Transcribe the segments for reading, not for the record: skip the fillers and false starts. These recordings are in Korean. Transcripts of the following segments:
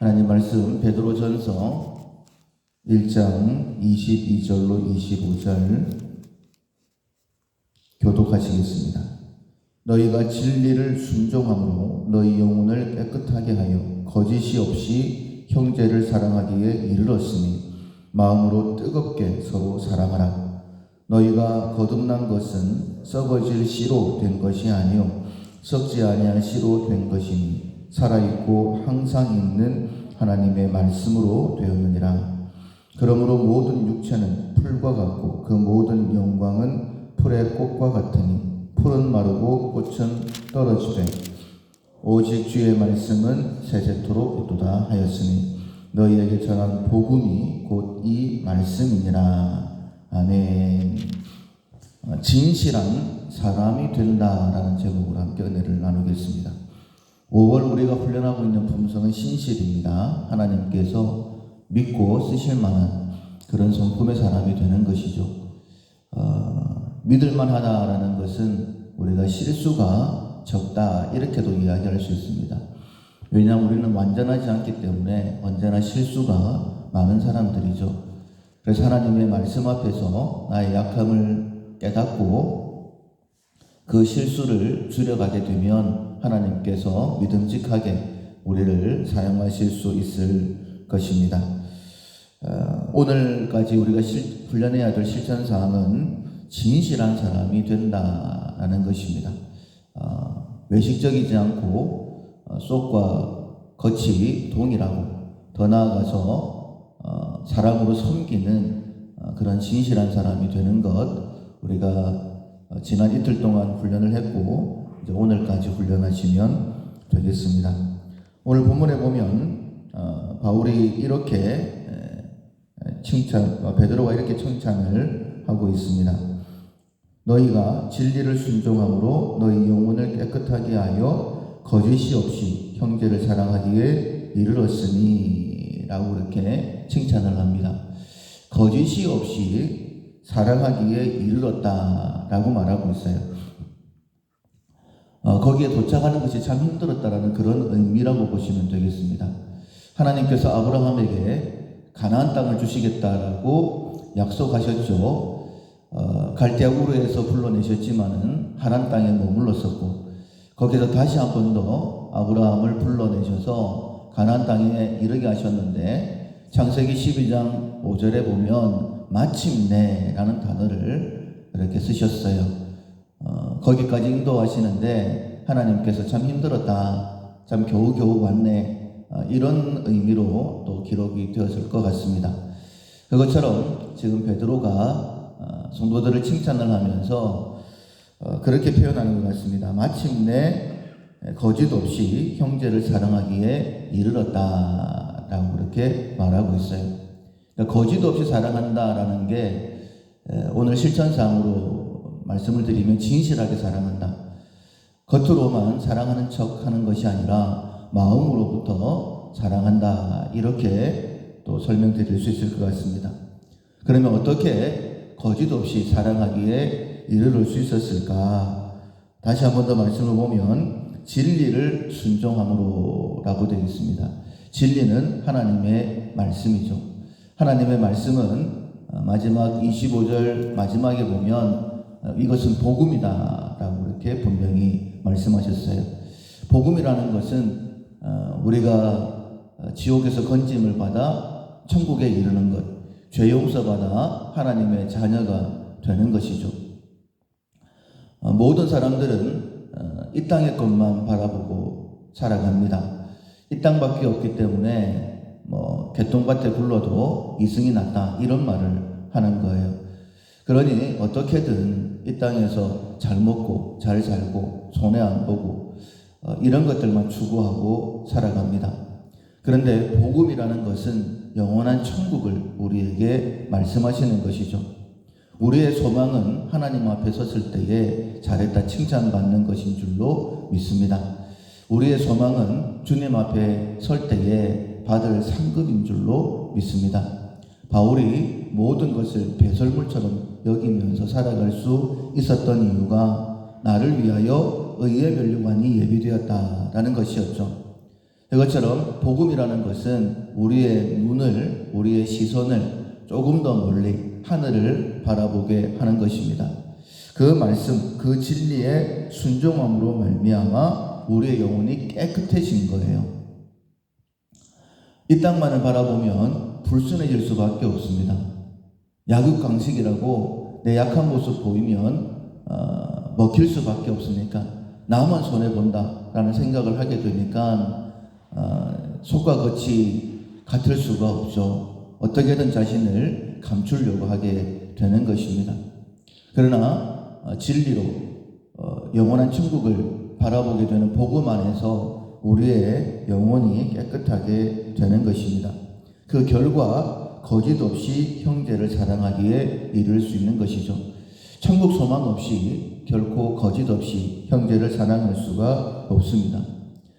하나님 말씀 베드로전서 1장 22절로 25절 교독하시겠습니다. 너희가 진리를 순종함으로 너희 영혼을 깨끗하게 하여 거짓이 없이 형제를 사랑하기에 이르렀으니 마음으로 뜨겁게 서로 사랑하라. 너희가 거듭난 것은 썩어질 씨로 된 것이 아니요 썩지 아니할 씨로 된 것이니 살아있고 항상 있는 하나님의 말씀으로 되었느니라. 그러므로 모든 육체는 풀과 같고 그 모든 영광은 풀의 꽃과 같으니 풀은 마르고 꽃은 떨어지되 오직 주의 말씀은 세세토록 있도다 하였으니 너희에게 전한 복음이 곧 이 말씀이니라. 아멘. 진실한 사람이 된다라는 제목으로 함께 은혜를 나누겠습니다. 5월 우리가 훈련하고 있는 품성은 신실입니다. 하나님께서 믿고 쓰실 만한 그런 성품의 사람이 되는 것이죠. 믿을만 하다라는 것은 우리가 실수가 적다 이렇게도 이야기할 수 있습니다. 왜냐하면 우리는 완전하지 않기 때문에 언제나 실수가 많은 사람들이죠. 그래서 하나님의 말씀 앞에서 나의 약함을 깨닫고 그 실수를 줄여가게 되면 하나님께서 믿음직하게 우리를 사용하실 수 있을 것입니다. 오늘까지 우리가 훈련해야 될 실천사항은 진실한 사람이 된다라는 것입니다. 외식적이지 않고 속과 겉이 동일하고 더 나아가서 사람으로 섬기는 그런 진실한 사람이 되는 것, 우리가 지난 이틀 동안 훈련을 했고 이제 오늘까지 훈련하시면 되겠습니다. 오늘 본문에 보면 바울이 이렇게 베드로가 이렇게 칭찬을 하고 있습니다. 너희가 진리를 순종함으로 너희 영혼을 깨끗하게 하여 거짓이 없이 형제를 사랑하기에 이르렀으니 라고 이렇게 칭찬을 합니다. 거짓이 없이 사랑하기에 이르렀다라고 말하고 있어요. 거기에 도착하는 것이 참 힘들었다라는 그런 의미라고 보시면 되겠습니다. 하나님께서 아브라함에게 가나안 땅을 주시겠다라고 약속하셨죠. 갈대아 우르에서 불러내셨지만은 하란 땅에 머물렀었고 거기서 다시 한 번 더 아브라함을 불러내셔서 가나안 땅에 이르게 하셨는데 창세기 12장 5절에 보면 마침내라는 단어를 이렇게 쓰셨어요. 거기까지 인도하시는데 하나님께서 참 힘들었다, 참 겨우겨우 왔네, 이런 의미로 또 기록이 되었을 것 같습니다. 그것처럼 지금 베드로가 성도들을 칭찬을 하면서 그렇게 표현하는 것 같습니다. 마침내 거짓 없이 형제를 사랑하기에 이르렀다라고 그렇게 말하고 있어요. 그러니까 거짓 없이 사랑한다라는 게 오늘 실천상으로 말씀을 드리면 진실하게 사랑한다. 겉으로만 사랑하는 척 하는 것이 아니라 마음으로부터 사랑한다. 이렇게 또 설명드릴 수 있을 것 같습니다. 그러면 어떻게 거짓 없이 사랑하기에 이르를 수 있었을까? 다시 한 번 더 말씀을 보면 진리를 순종함으로 라고 되어 있습니다. 진리는 하나님의 말씀이죠. 하나님의 말씀은 마지막 25절 마지막에 보면 이것은 복음이다 라고 이렇게 분명히 말씀하셨어요. 복음이라는 것은 우리가 지옥에서 건짐을 받아 천국에 이르는 것, 죄 용서받아 하나님의 자녀가 되는 것이죠. 모든 사람들은 이 땅의 것만 바라보고 살아갑니다. 이 땅밖에 없기 때문에 개똥밭에 굴러도 이승이 낫다 이런 말을 하는 거예요. 그러니 어떻게든 이 땅에서 잘 먹고 잘 살고 손해 안 보고 이런 것들만 추구하고 살아갑니다. 그런데 복음이라는 것은 영원한 천국을 우리에게 말씀하시는 것이죠. 우리의 소망은 하나님 앞에 섰을 때에 잘했다 칭찬받는 것인 줄로 믿습니다. 우리의 소망은 주님 앞에 설 때에 받을 상급인 줄로 믿습니다. 바울이 모든 것을 배설물처럼 여기면서 살아갈 수 있었던 이유가 나를 위하여 의의 면류관이 예비되었다라는 것이었죠. 이것처럼 복음이라는 것은 우리의 눈을, 우리의 시선을 조금 더 멀리 하늘을 바라보게 하는 것입니다. 그 말씀, 그 진리의 순종함으로 말미암아 우리의 영혼이 깨끗해진 거예요. 이 땅만을 바라보면 불순해질 수밖에 없습니다. 약육강식이라고 내 약한 모습 보이면 먹힐 수밖에 없으니까 나만 손해본다라는 생각을 하게 되니까 속과 겉이 같을 수가 없죠. 어떻게든 자신을 감추려고 하게 되는 것입니다. 그러나 진리로 영원한 천국을 바라보게 되는 복음 안에서 우리의 영혼이 깨끗하게 되는 것입니다. 그 결과 거짓 없이 형제를 사랑하기에 이를 수 있는 것이죠. 천국 소망 없이 결코 거짓 없이 형제를 사랑할 수가 없습니다.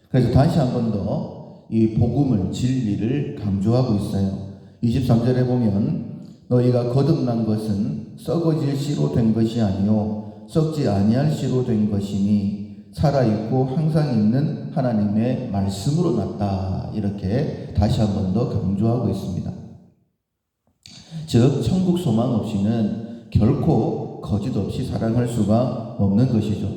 그래서 다시 한 번 더 이 복음을, 진리를 강조하고 있어요. 23절에 보면 너희가 거듭난 것은 썩어질 씨로 된 것이 아니요 썩지 아니할 씨로 된 것이니 살아있고 항상 있는 하나님의 말씀으로 났다. 이렇게 다시 한 번 더 강조하고 있습니다. 즉 천국 소망 없이는 결코 거짓 없이 사랑할 수가 없는 것이죠.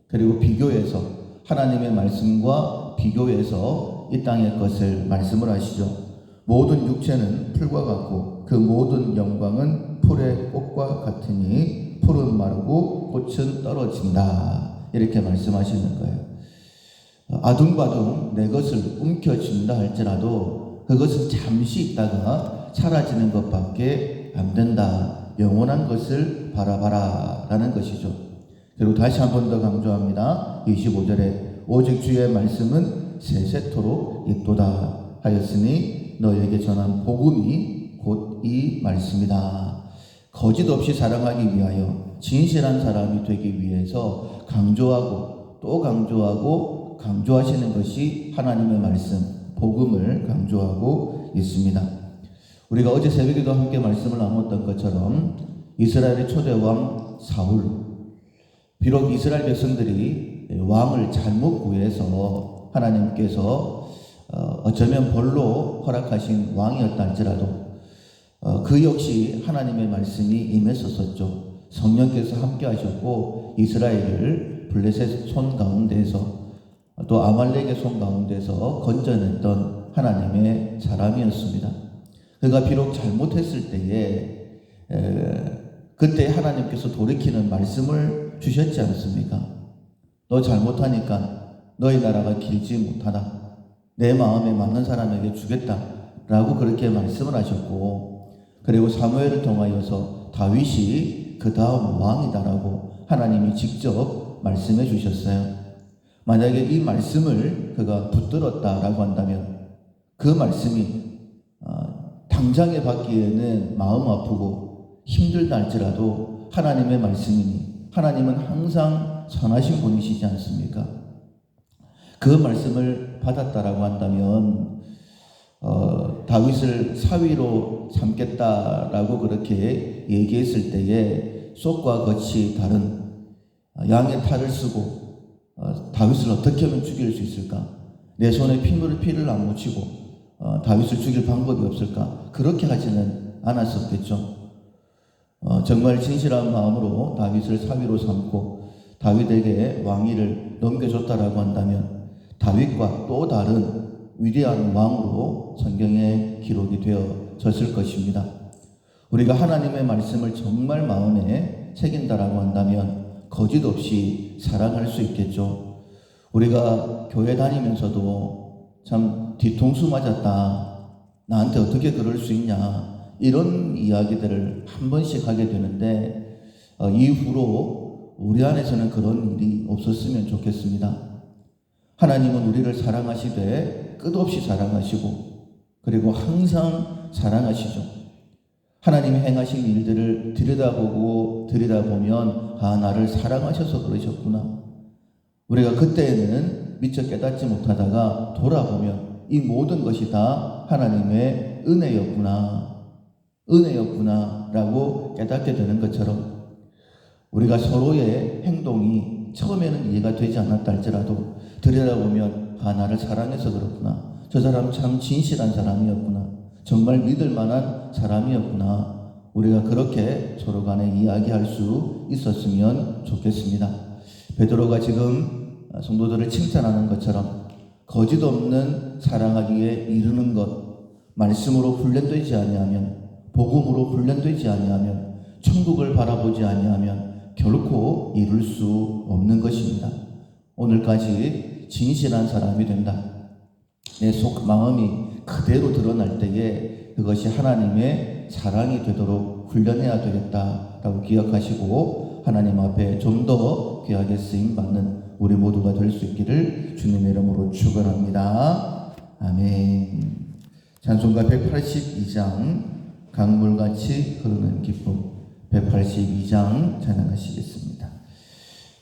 그리고 비교해서 하나님의 말씀과 비교해서 이 땅의 것을 말씀을 하시죠. 모든 육체는 풀과 같고 그 모든 영광은 풀의 꽃과 같으니 풀은 마르고 꽃은 떨어진다. 이렇게 말씀하시는 거예요. 아둥바둥 내 것을 움켜쥔다 할지라도 그것은 잠시 있다가 사라지는 것밖에 안 된다. 영원한 것을 바라봐라 라는 것이죠. 그리고 다시 한 번 더 강조합니다. 25절에 오직 주의 말씀은 세세토록 있도다 하였으니 너에게 전한 복음이 곧 이 말씀이다. 거짓 없이 사랑하기 위하여 진실한 사람이 되기 위해서 강조하고 또 강조하고 강조하시는 것이 하나님의 말씀, 복음을 강조하고 있습니다. 우리가 어제 새벽에도 함께 말씀을 나눴던 것처럼 이스라엘의 초대왕 사울, 비록 이스라엘 백성들이 왕을 잘못 구해서 하나님께서 어쩌면 벌로 허락하신 왕이었다 할지라도 그 역시 하나님의 말씀이 임했었죠. 성령께서 함께 하셨고 이스라엘을 블레셋 손 가운데에서 또 아말렉의 손 가운데서 건져냈던 하나님의 사람이었습니다. 그가 비록 잘못했을 때에 그때 하나님께서 돌이키는 말씀을 주셨지 않습니까? 너 잘못하니까 너희 나라가 길지 못하다. 내 마음에 맞는 사람에게 주겠다. 라고 그렇게 말씀을 하셨고 그리고 사무엘을 통하여서 다윗이 그 다음 왕이다라고 하나님이 직접 말씀해 주셨어요. 만약에 이 말씀을 그가 붙들었다라고 한다면 그 말씀이 당장에 받기에는 마음 아프고 힘들다 할지라도 하나님의 말씀이니 하나님은 항상 선하신 분이시지 않습니까? 그 말씀을 받았다라고 한다면 다윗을 사위로 삼겠다라고 그렇게 얘기했을 때에 속과 겉이 다른 양의 탈을 쓰고 다윗을 어떻게 하면 죽일 수 있을까? 내 손에 피를 안 묻히고 다윗을 죽일 방법이 없을까? 그렇게 하지는 않았었겠죠. 정말 진실한 마음으로 다윗을 사위로 삼고 다윗에게 왕위를 넘겨줬다라고 한다면 다윗과 또 다른 위대한 왕으로 성경에 기록이 되어졌을 것입니다. 우리가 하나님의 말씀을 정말 마음에 새긴다라고 한다면 거짓 없이 사랑할 수 있겠죠. 우리가 교회 다니면서도 참 뒤통수 맞았다. 나한테 어떻게 그럴 수 있냐. 이런 이야기들을 한 번씩 하게 되는데 이후로 우리 안에서는 그런 일이 없었으면 좋겠습니다. 하나님은 우리를 사랑하시되 끝없이 사랑하시고 그리고 항상 사랑하시죠. 하나님이 행하신 일들을 들여다보면 나를 사랑하셔서 그러셨구나. 우리가 그때에는 미처 깨닫지 못하다가 돌아보면 이 모든 것이 다 하나님의 은혜였구나 라고 깨닫게 되는 것처럼 우리가 서로의 행동이 처음에는 이해가 되지 않았다 할지라도 들여다보면 나를 사랑해서 그렇구나. 저 사람 참 진실한 사람이었구나. 정말 믿을 만한 사람이었구나. 우리가 그렇게 서로 간에 이야기할 수 있었으면 좋겠습니다. 베드로가 지금 성도들을 칭찬하는 것처럼 거짓 없는 사랑하기에 이르는 것, 말씀으로 훈련되지 아니하면, 복음으로 훈련되지 아니하면, 천국을 바라보지 아니하면 결코 이룰 수 없는 것입니다. 오늘까지 진실한 사람이 된다. 내 속 마음이 그대로 드러날 때에 그것이 하나님의 사랑이 되도록 훈련해야 되겠다라고 기억하시고 하나님 앞에 좀 더 귀하게 쓰임받는 우리 모두가 될 수 있기를 주님의 이름으로 축원합니다. 아멘. 찬송가 182장 강물같이 흐르는 기쁨 182장 찬양하시겠습니다.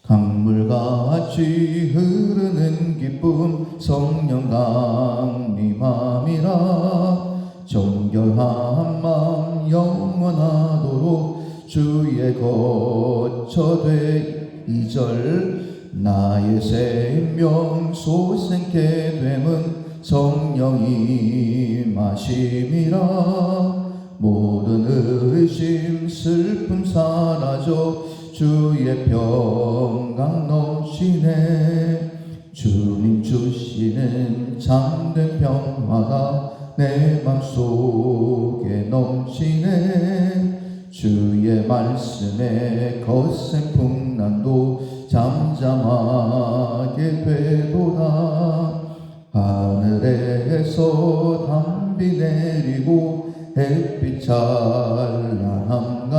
강물같이 흐르는 기쁨 성령 강림함이라 정결한 마음 영원하도록 주의 거처되 2절 나의 생명 소생케 됨은 성령이 마심이라 모든 의심 슬픔 사라져 주의 평강 넘치네 주님 주시는 참된 평화가 내 맘속에 넘치네 주의 말씀에 거센 풍랑도 잠잠하게 되도다 하늘에서 담비 내리고 햇빛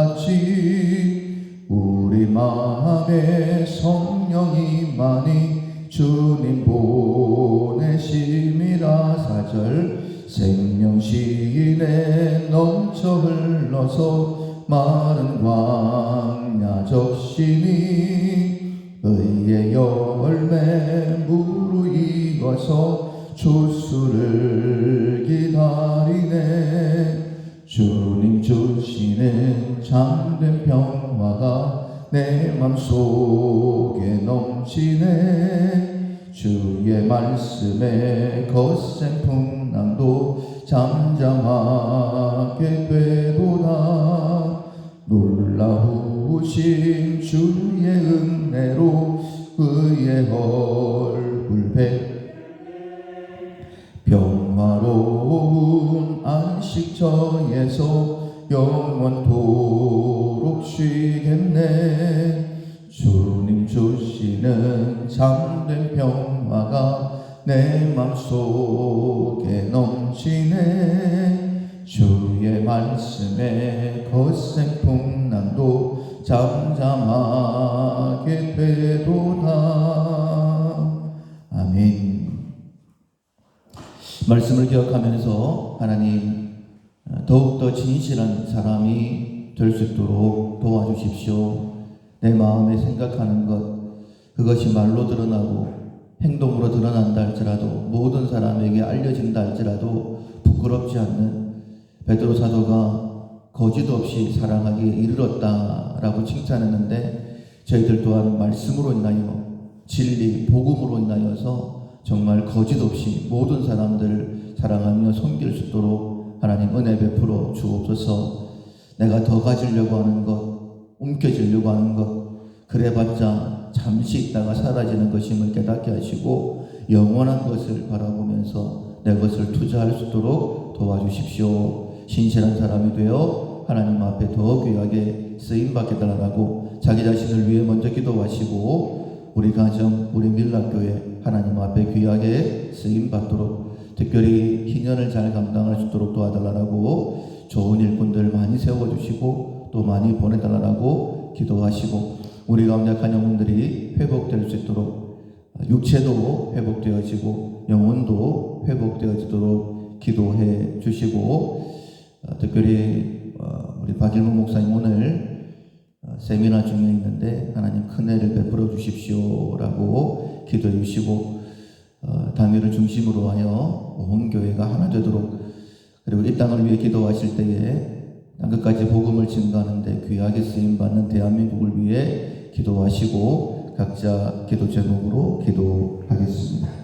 찬란함같이 우리 마음에 성령이 많이 주님 보내심이라 4절 생명시인에 넘쳐 흘러서 마른 광야 적시니 의의 열매 무르익어서 주수를 기다리네 주님 주시는 참된 평화가 내 맘속에 넘치네 주의 말씀에 거센 풍랑도 잠잠하게 되도다 놀라우신 주의 은혜로 그의 얼굴 평화로운 안식처에서 영원토록 쉬겠네 주님 주시는 참된 평화가 내 맘속에 넘치네 주의 말씀에 거센 풍랑도 잠잠하게 되도다. 아멘. 말씀을 기억하면서 하나님 더욱더 진실한 사람이 될 수 있도록 도와주십시오. 내 마음에 생각하는 것 그것이 말로 드러나고 행동으로 드러난다 할지라도 모든 사람에게 알려진다 할지라도 부끄럽지 않는 베드로 사도가 거짓 없이 사랑하기에 이르렀다라고 칭찬했는데 저희들 또한 말씀으로 인하여 진리, 복음으로 인하여서 정말 거짓 없이 모든 사람들을 사랑하며 섬길 수 있도록 하나님 은혜 베풀어 주옵소서. 내가 더 가지려고 하는 것, 움켜쥐려고 하는 것 그래봤자 잠시 있다가 사라지는 것임을 깨닫게 하시고 영원한 것을 바라보면서 내 것을 투자할 수 있도록 도와주십시오. 신실한 사람이 되어 하나님 앞에 더 귀하게 쓰임받게 달라고 자기 자신을 위해 먼저 기도하시고 우리 가정, 우리 밀락교회 하나님 앞에 귀하게 쓰임받도록 특별히 희년을 잘 감당할 수 있도록 도와달라고 좋은 일꾼들 많이 세워주시고 또 많이 보내달라고 기도하시고 우리 가운데 약한 영혼들이 회복될 수 있도록 육체도 회복되어지고 영혼도 회복되어지도록 기도해 주시고 특별히 우리 박일문 목사님 오늘 세미나 중에 있는데 하나님 큰 은혜를 베풀어 주십시오라고 기도해 주시고 당회를 중심으로 하여 온 교회가 하나 되도록 그리고 이 땅을 위해 기도하실 때에 땅끝까지 복음을 증거하는데 귀하게 쓰임받는 대한민국을 위해 기도하시고 각자 기도 제목으로 기도하겠습니다.